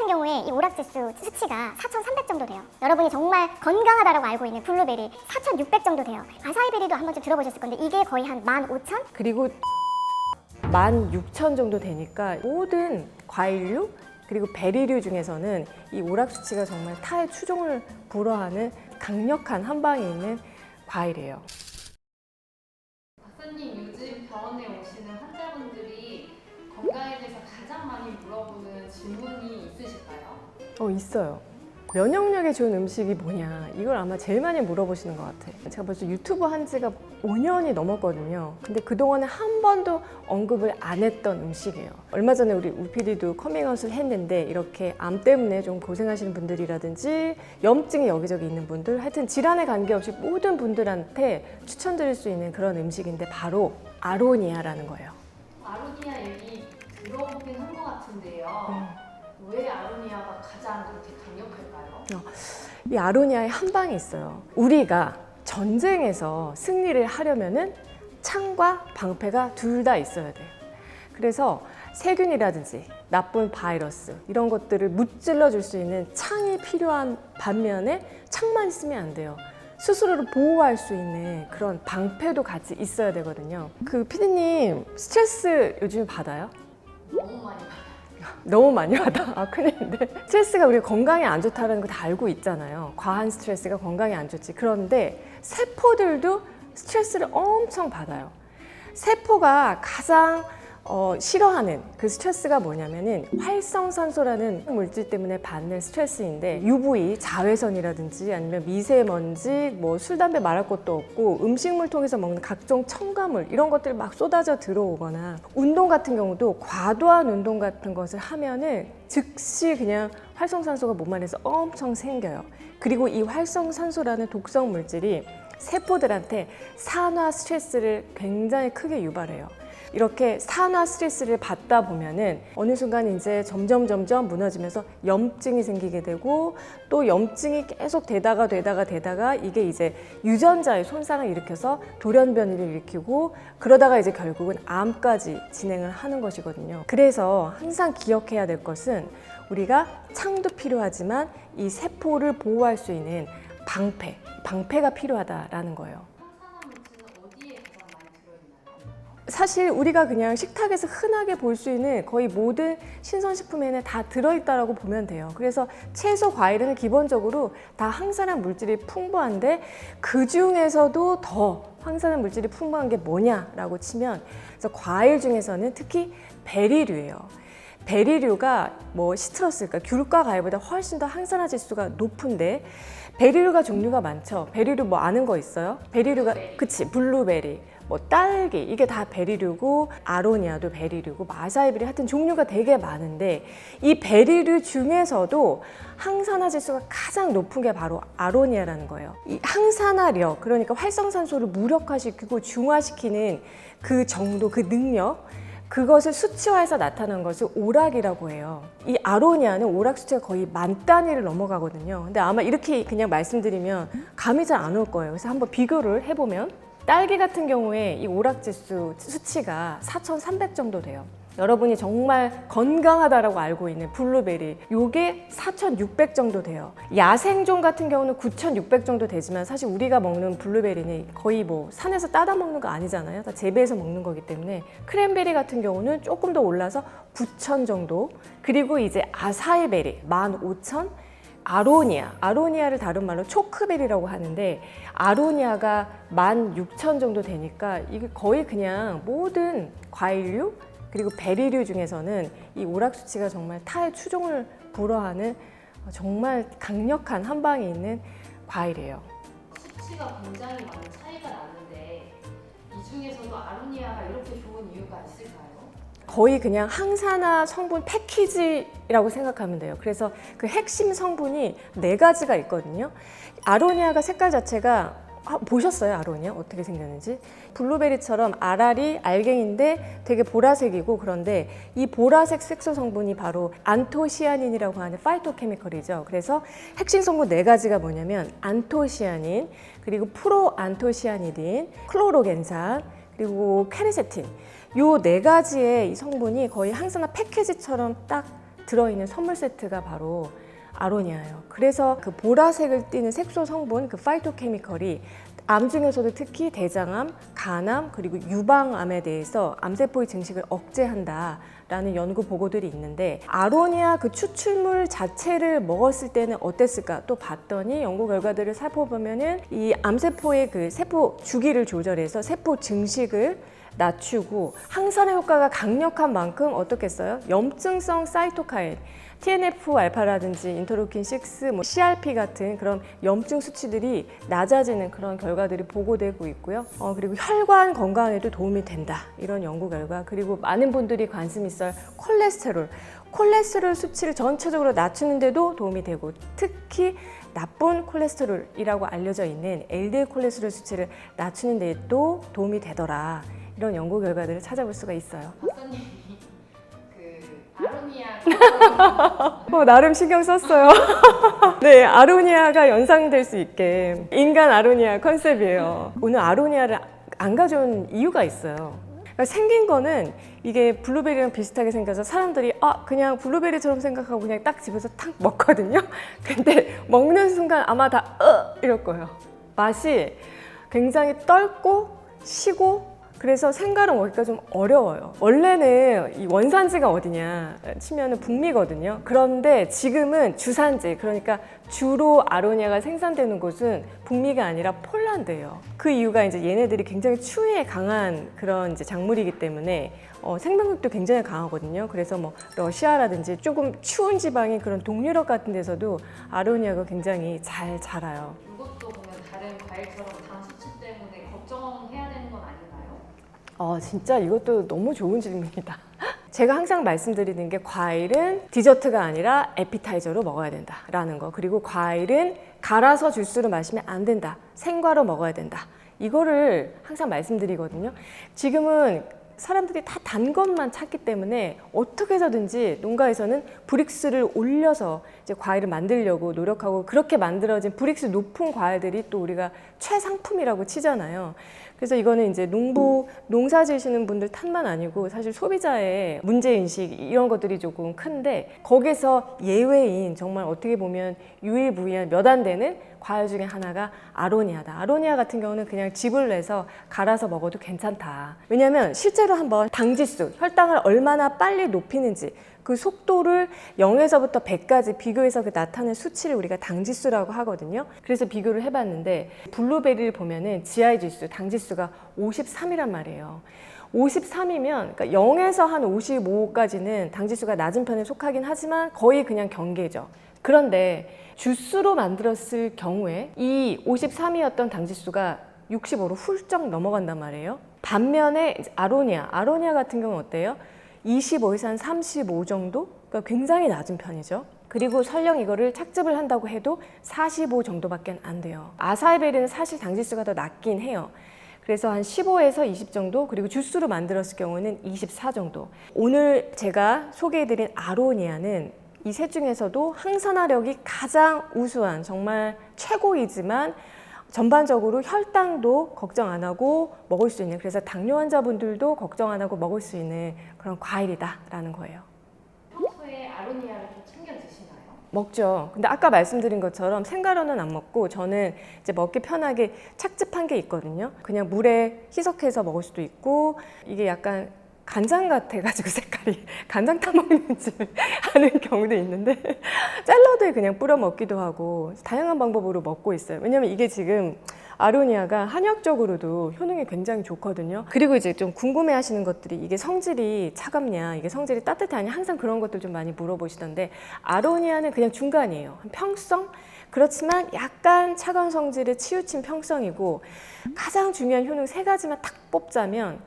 같은 경우에 이 오락지수 수치가 4,300 정도 돼요. 여러분이 정말 건강하다라고 알고 있는 블루베리 4,600 정도 돼요. 아사이베리도 한 번쯤 들어보셨을 건데 이게 거의 한 15,000? 그리고 16,000 정도 되니까 모든 과일류 그리고 베리류 중에서는 이 오락 수치가 정말 타의 추종을 불허하는 강력한 한방에 있는 과일이에요. 박사님, 요즘 병원에 오시는 환자분들이 건강에 대해서 가장 많이 물어보는 질문이 있으실까요? 있어요. 면역력에 좋은 음식이 뭐냐, 이걸 아마 제일 많이 물어보시는 것 같아요. 제가 벌써 유튜브 한 지가 5년이 넘었거든요. 근데 그동안에 한 번도 언급을 안 했던 음식이에요. 얼마 전에 우리 우PD도 커밍아웃을 했는데 이렇게 암 때문에 좀 고생하시는 분들이라든지 염증이 여기저기 있는 분들, 하여튼 질환에 관계없이 모든 분들한테 추천드릴 수 있는 그런 음식인데 바로 아로니아라는 거예요. 아로니아 얘기 들어보긴 한 것 같은데요. 왜 아로니아가 가장 그렇게 강력할까요? 이 아로니아의 한 방이 있어요. 우리가 전쟁에서 승리를 하려면은 창과 방패가 둘 다 있어야 돼요. 그래서 세균이라든지 나쁜 바이러스 이런 것들을 무찔러 줄 수 있는 창이 필요한 반면에 창만 있으면 안 돼요. 스스로를 보호할 수 있는 그런 방패도 같이 있어야 되거든요. 그 피디님 스트레스 요즘 받아요? 너무 많이 받아요. 너무 많이 받아. 큰일인데. 스트레스가 우리 건강에 안 좋다는 거 다 알고 있잖아요. 과한 스트레스가 건강에 안 좋지. 그런데 세포들도 스트레스를 엄청 받아요. 세포가 가장 싫어하는 그 스트레스가 뭐냐면은 활성산소라는 물질 때문에 받는 스트레스인데 UV, 자외선이라든지 아니면 미세먼지, 뭐 술, 담배 말할 것도 없고 음식물 통해서 먹는 각종 첨가물 이런 것들이 막 쏟아져 들어오거나 운동 같은 경우도 과도한 운동 같은 것을 하면은 즉시 그냥 활성산소가 몸 안에서 엄청 생겨요. 그리고 이 활성산소라는 독성 물질이 세포들한테 산화 스트레스를 굉장히 크게 유발해요. 이렇게 산화 스트레스를 받다 보면은 어느 순간 이제 점점 무너지면서 염증이 생기게 되고 또 염증이 계속 되다가 이게 이제 유전자의 손상을 일으켜서 돌연변이를 일으키고 그러다가 이제 결국은 암까지 진행을 하는 것이거든요. 그래서 항상 기억해야 될 것은 우리가 창도 필요하지만 이 세포를 보호할 수 있는 방패가 필요하다라는 거예요. 항산화물질은 어디에 가장 많이 들어있나요? 사실 우리가 그냥 식탁에서 흔하게 볼 수 있는 거의 모든 신선식품에는 다 들어있다라고 보면 돼요. 그래서 채소, 과일은 기본적으로 다 항산화 물질이 풍부한데 그 중에서도 더 항산화 물질이 풍부한 게 뭐냐라고 치면 그래서 과일 중에서는 특히 베리류예요. 베리류가 뭐 시트러스, 그러니까 귤과 과일보다 훨씬 더 항산화 지수가 높은데 베리류가 종류가 많죠. 베리류 뭐 아는 거 있어요? 베리류가 그치, 블루베리, 뭐 딸기 이게 다 베리류고 아로니아도 베리류고 마사이베리 하여튼 종류가 되게 많은데 이 베리류 중에서도 항산화 지수가 가장 높은 게 바로 아로니아라는 거예요. 이 항산화력, 그러니까 활성산소를 무력화시키고 중화시키는 그 정도, 그 능력, 그것을 수치화해서 나타난 것을 오락이라고 해요. 이 아로니아는 오락 수치가 거의 10,000단위를 넘어가거든요. 근데 아마 이렇게 그냥 말씀드리면 감이 잘 안 올 거예요. 그래서 한번 비교를 해보면 딸기 같은 경우에 이 오락 지수 수치가 4,300 정도 돼요. 여러분이 정말 건강하다라고 알고 있는 블루베리 요게 4,600 정도 돼요. 야생종 같은 경우는 9,600 정도 되지만 사실 우리가 먹는 블루베리는 거의 뭐 산에서 따다 먹는 거 아니잖아요. 다 재배해서 먹는 거기 때문에 크랜베리 같은 경우는 조금 더 올라서 9,000 정도, 그리고 이제 아사이베리 15,000, 아로니아를 다른 말로 초크베리라고 하는데 아로니아가 16,000 정도 되니까 이게 거의 그냥 모든 과일류 그리고 베리류 중에서는 이 오락 수치가 정말 타의 추종을 불허하는 정말 강력한 한방에 있는 과일이에요. 수치가 굉장히 많은 차이가 나는데 이 중에서도 아로니아가 이렇게 좋은 이유가 있을까요? 거의 그냥 항산화 성분 패키지라고 생각하면 돼요. 그래서 그 핵심 성분이 4가지가 있거든요. 아로니아가 색깔 자체가 보셨어요? 아로니아 어떻게 생겼는지? 블루베리처럼 알알이 알갱인데 되게 보라색이고, 그런데 이 보라색 색소 성분이 바로 안토시아닌이라고 하는 파이토케미컬이죠. 그래서 핵심 성분 4가지가 뭐냐면 안토시아닌, 그리고 프로안토시아니딘, 클로로겐산, 그리고 케르세틴, 요 4가지의 이 성분이 거의 항산화 패키지처럼 딱 들어있는 선물 세트가 바로 아로니아예요. 그래서 그 보라색을 띠는 색소 성분, 그 파이토케미컬이 암 중에서도 특히 대장암, 간암, 그리고 유방암에 대해서 암세포의 증식을 억제한다라는 연구 보고들이 있는데, 아로니아 그 추출물 자체를 먹었을 때는 어땠을까 또 봤더니 연구 결과들을 살펴보면은 이 암세포의 그 세포 주기를 조절해서 세포 증식을 낮추고 항산화 효과가 강력한 만큼 어떻겠어요? 염증성 사이토카인, TNF-알파라든지 인터루킨-6, 뭐 CRP 같은 그런 염증 수치들이 낮아지는 그런 결과들이 보고되고 있고요. 그리고 혈관 건강에도 도움이 된다. 이런 연구 결과. 그리고 많은 분들이 관심 있어요. 콜레스테롤 수치를 전체적으로 낮추는 데도 도움이 되고, 특히 나쁜 콜레스테롤이라고 알려져 있는 LDL 콜레스테롤 수치를 낮추는 데도 도움이 되더라. 이런 연구 결과들을 찾아볼 수가 있어요. 박사님이 그 아로니아 나름 신경 썼어요. 네, 아로니아가 연상될 수 있게 인간 아로니아 컨셉이에요. 오늘 아로니아를 안 가져온 이유가 있어요. 그러니까 생긴 거는 이게 블루베리랑 비슷하게 생겨서 사람들이 그냥 블루베리처럼 생각하고 그냥 딱 집에서 탁 먹거든요. 근데 먹는 순간 아마 다 이럴 거예요. 맛이 굉장히 떫고 시고, 그래서 생과를 먹기가 좀 어려워요. 원래는 이 원산지가 어디냐 치면은 북미거든요. 그런데 지금은 주산지, 그러니까 주로 아로니아가 생산되는 곳은 북미가 아니라 폴란드예요. 그 이유가 이제 얘네들이 굉장히 추위에 강한 그런 이제 작물이기 때문에 생명력도 굉장히 강하거든요. 그래서 뭐 러시아라든지 조금 추운 지방인 그런 동유럽 같은 데서도 아로니아가 굉장히 잘 자라요. 이것도 보면 다른 과일처럼 당 수치 때문에 걱정해야 되는 건 아닌가요? 진짜 이것도 너무 좋은 질문이다. 제가 항상 말씀드리는 게, 과일은 디저트가 아니라 에피타이저로 먹어야 된다라는 거. 그리고 과일은 갈아서 주스로 마시면 안 된다. 생과로 먹어야 된다. 이거를 항상 말씀드리거든요. 지금은 사람들이 다 단 것만 찾기 때문에 어떻게 해서든지 농가에서는 브릭스를 올려서 이제 과일을 만들려고 노력하고, 그렇게 만들어진 브릭스 높은 과일들이 또 우리가 최상품이라고 치잖아요. 그래서 이거는 이제 농사 지으시는 분들 탓만 아니고 사실 소비자의 문제인식 이런 것들이 조금 큰데, 거기서 예외인 정말 어떻게 보면 유일무이한 몇 안 되는 과일 중에 하나가 아로니아다. 아로니아 같은 경우는 그냥 즙을 내서 갈아서 먹어도 괜찮다. 왜냐하면 실제로 한번 당지수, 혈당을 얼마나 빨리 높이는지 그 속도를 0에서부터 100까지 비교해서 그 나타낸 수치를 우리가 당지수라고 하거든요. 그래서 비교를 해봤는데, 블루베리를 보면은 GI 지수, 당지수가 53이란 말이에요. 53이면 그러니까 0에서 한 55까지는 당지수가 낮은 편에 속하긴 하지만 거의 그냥 경계죠. 그런데 주스로 만들었을 경우에 이 53이었던 당지수가 65로 훌쩍 넘어간단 말이에요. 반면에 아로니아 같은 경우는 어때요? 25에서 한 35 정도? 그러니까 굉장히 낮은 편이죠. 그리고 설령 이거를 착즙을 한다고 해도 45 정도밖에 안 돼요. 아사이베리는 사실 당지수가 더 낮긴 해요. 그래서 한 15에서 20 정도, 그리고 주스로 만들었을 경우는 24 정도. 오늘 제가 소개해드린 아로니아는 이 셋 중에서도 항산화력이 가장 우수한, 정말 최고이지만 전반적으로 혈당도 걱정 안 하고 먹을 수 있는, 그래서 당뇨 환자분들도 걱정 안 하고 먹을 수 있는 그런 과일이다라는 거예요. 평소에 아로니아를 좀 챙겨 드시나요? 먹죠. 근데 아까 말씀드린 것처럼 생가로는 안 먹고, 저는 이제 먹기 편하게 착즙한 게 있거든요. 그냥 물에 희석해서 먹을 수도 있고, 이게 약간 간장 같아가지고 색깔이 간장 타먹는지 하는 경우도 있는데 샐러드에 그냥 뿌려 먹기도 하고 다양한 방법으로 먹고 있어요. 왜냐면 이게 지금 아로니아가 한약적으로도 효능이 굉장히 좋거든요. 그리고 이제 좀 궁금해 하시는 것들이, 이게 성질이 차갑냐, 이게 성질이 따뜻하냐, 항상 그런 것들 좀 많이 물어보시던데, 아로니아는 그냥 중간이에요. 평성? 그렇지만 약간 차가운 성질에 치우친 평성이고, 가장 중요한 효능 3가지만 탁 뽑자면,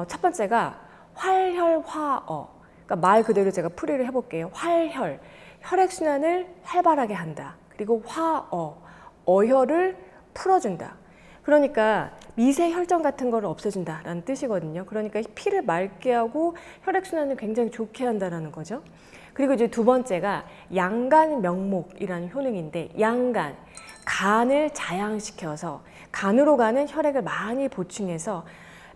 첫 번째가 활혈화어. 그러니까 말 그대로 제가 풀이를 해볼게요. 활혈, 혈액순환을 활발하게 한다. 그리고 화어, 어혈을 풀어준다. 그러니까 미세 혈전 같은 거를 없애준다라는 뜻이거든요. 그러니까 피를 맑게 하고 혈액순환을 굉장히 좋게 한다라는 거죠. 그리고 이제 두 번째가 양간명목이라는 효능인데, 양간, 간을 자양시켜서 간으로 가는 혈액을 많이 보충해서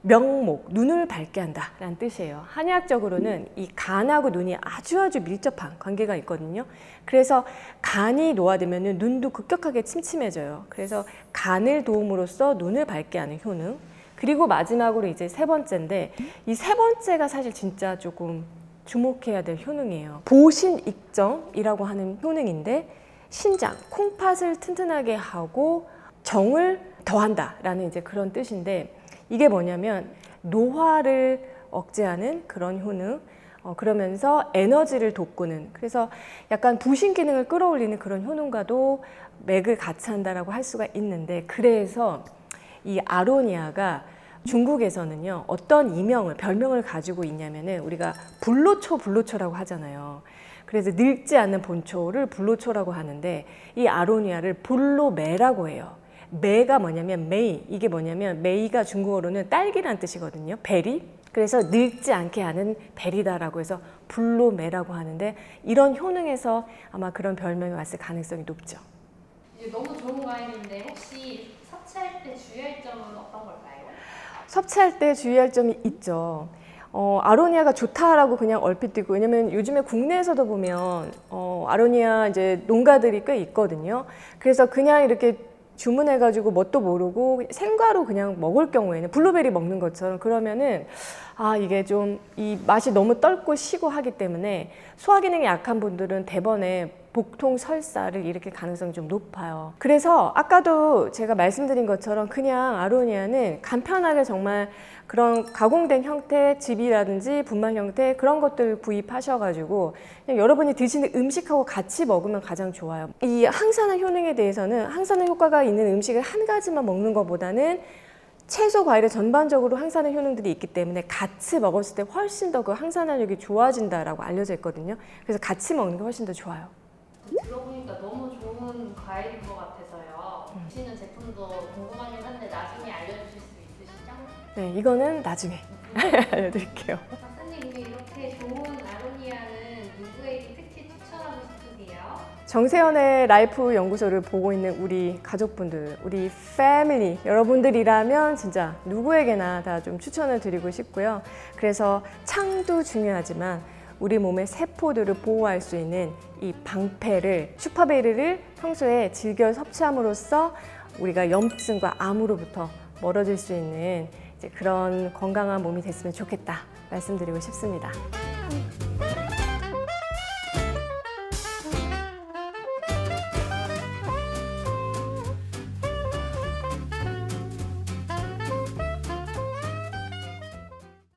명목, 눈을 밝게 한다라는 뜻이에요. 한의학적으로는 이 간하고 눈이 아주 밀접한 관계가 있거든요. 그래서 간이 노화되면 눈도 급격하게 침침해져요. 그래서 간을 도움으로써 눈을 밝게 하는 효능. 그리고 마지막으로 이제 세 번째인데, 이 세 번째가 사실 진짜 조금 주목해야 될 효능이에요. 보신익정이라고 하는 효능인데, 신장, 콩팥을 튼튼하게 하고 정을 더한다라는 이제 그런 뜻인데, 이게 뭐냐면 노화를 억제하는 그런 효능, 그러면서 에너지를 돋구는, 그래서 약간 부신 기능을 끌어올리는 그런 효능과도 맥을 같이 한다라고 할 수가 있는데, 그래서 이 아로니아가 중국에서는요, 어떤 별명을 가지고 있냐면은, 우리가 불로초라고 하잖아요. 그래서 늙지 않는 본초를 불로초라고 하는데, 이 아로니아를 불로매라고 해요. 매가 뭐냐면 메이, 이게 뭐냐면 메이가 중국어로는 딸기란 뜻이거든요. 베리. 그래서 늙지 않게 하는 베리다라고 해서 불로매라고 하는데, 이런 효능에서 아마 그런 별명이 왔을 가능성이 높죠. 이제 너무 좋은 과일인데 혹시 섭취할 때 주의할 점은 어떤 걸까요? 섭취할 때 주의할 점이 있죠. 아로니아가 좋다라고 그냥 얼핏 듣고, 왜냐면 요즘에 국내에서도 보면 아로니아 이제 농가들이 꽤 있거든요. 그래서 그냥 이렇게 주문해가지고 뭣도 모르고 생과로 그냥 먹을 경우에는, 블루베리 먹는 것처럼, 그러면은 이게 좀 이 맛이 너무 떫고 시고 하기 때문에 소화 기능이 약한 분들은 대번에 복통 설사를 일으킬 가능성이 좀 높아요. 그래서 아까도 제가 말씀드린 것처럼 그냥 아로니아는 간편하게 정말 그런 가공된 형태, 즙이라든지 분말 형태 그런 것들 구입하셔가지고 그냥 여러분이 드시는 음식하고 같이 먹으면 가장 좋아요. 이 항산화 효능에 대해서는, 항산화 효과가 있는 음식을 한 가지만 먹는 것보다는 채소, 과일에 전반적으로 항산화 효능들이 있기 때문에 같이 먹었을 때 훨씬 더 그 항산화력이 좋아진다라고 알려져 있거든요. 그래서 같이 먹는 게 훨씬 더 좋아요. 들어보니까 너무 좋은 과일인 것 같아서요. 드시는 제품도 궁금하긴 한데 나중에 알려주실 수 있으시죠? 네, 이거는 나중에 알려드릴게요. 박사님, 근데 이렇게 좋은 아로니아는 누구에게 특히 추천하고 싶으세요? 정세현의 라이프 연구소를 보고 있는 우리 가족분들, 우리 패밀리 여러분들이라면 진짜 누구에게나 다 좀 추천을 드리고 싶고요. 그래서 창도 중요하지만 우리 몸의 세포들을 보호할 수 있는 이 방패를, 슈퍼베리를 평소에 즐겨 섭취함으로써 우리가 염증과 암으로부터 멀어질 수 있는 이제 그런 건강한 몸이 됐으면 좋겠다 말씀드리고 싶습니다.